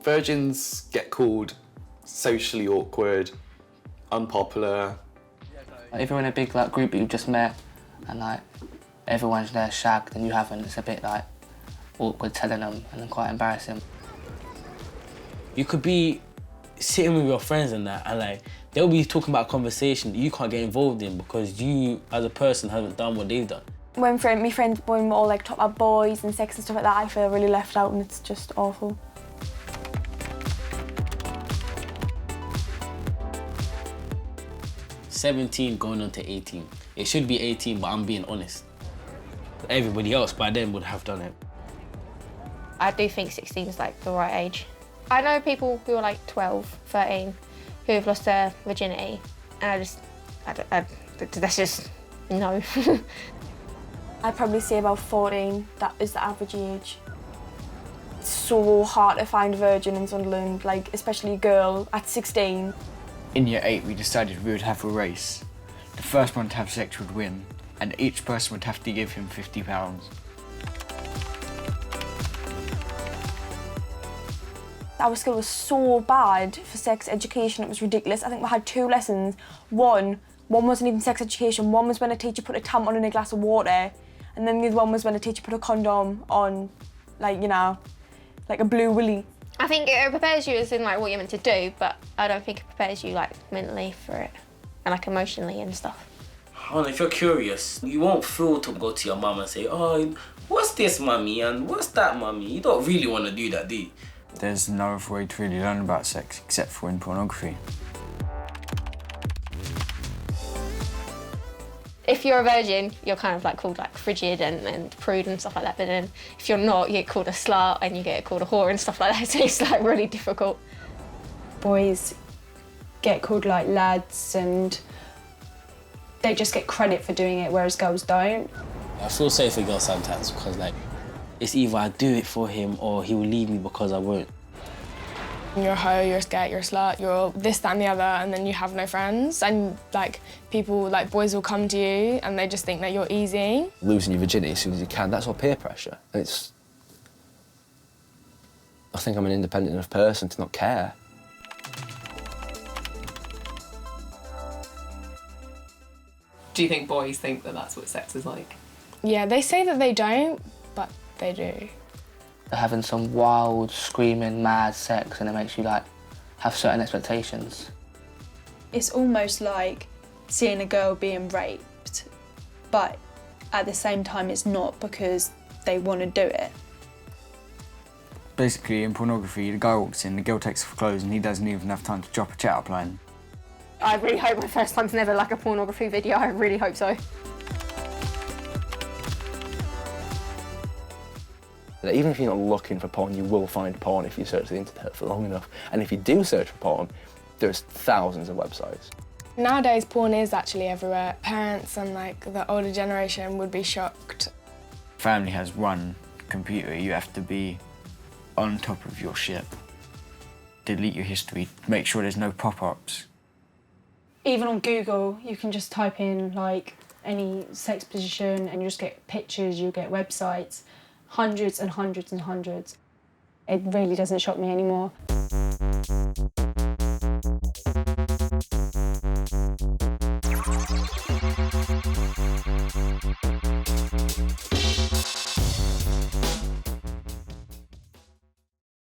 Virgins get called socially awkward, unpopular. If you're in a big like group that you've just met and like everyone's there shagged and you haven't, it's a bit like awkward telling them and then quite embarrassing. You could be sitting with your friends and that, and like they'll be talking about a conversation that you can't get involved in because you, as a person, haven't done what they've done. When my friends, when we're all like talk about boys and sex and stuff like that, I feel really left out and it's just awful. "17 going on to 18. It should be 18, but I'm being honest. Everybody else by then would have done it. I do think 16 is like the right age. I know people who are like 12, 13, who have lost their virginity, and that's just, no. I'd probably say about 14, that is the average age. It's so hard to find a virgin in Sunderland, like especially a girl at 16. In year 8 we decided we would have a race. The first one to have sex would win, and each person would have to give him £50. Our school was so bad for sex education, it was ridiculous. I think we had 2 lessons. One wasn't even sex education, one was when a teacher put a tampon in a glass of water, and then the other one was when a teacher put a condom on, like, you know, like a blue willy. I think it prepares you as in like what you're meant to do, but I don't think it prepares you like mentally for it and like emotionally and stuff. Oh, if you're curious, you won't feel to go to your mum and say, "Oh, what's this, mummy, and what's that, mummy?" You don't really want to do that, do you? There's no other way to really learn about sex except for in pornography. If you're a virgin, you're kind of like called like frigid and prude and stuff like that, but then if you're not, you get called a slut and you get called a whore and stuff like that, so it's like really difficult. Boys get called like lads and they just get credit for doing it, whereas girls don't. I feel safe for girls sometimes because like it's either I do it for him or he will leave me because I won't. You're a hoe, you're a scat, you're a slut, you're this, that and the other, and then you have no friends, and like people, like boys will come to you and they just think that you're easy. Losing your virginity as soon as you can, that's all peer pressure. And I think I'm an independent enough person to not care. Do you think boys think that that's what sex is like? Yeah, they say that they don't, but they do. They're having some wild, screaming, mad sex and it makes you like have certain expectations. It's almost like seeing a girl being raped, but at the same time it's not because they want to do it. Basically, in pornography, the guy walks in, the girl takes off clothes, and he doesn't even have time to drop a chat-up line. I really hope my first time's never like a pornography video, I really hope so. Even if you're not looking for porn, you will find porn if you search the internet for long enough. And if you do search for porn, there's thousands of websites. Nowadays, porn is actually everywhere. Parents and like the older generation would be shocked. Family has one computer, you have to be on top of your shit. Delete your history, make sure there's no pop-ups. Even on Google, you can just type in like any sex position and you just get pictures, you get websites, hundreds and hundreds and hundreds. It really doesn't shock me anymore.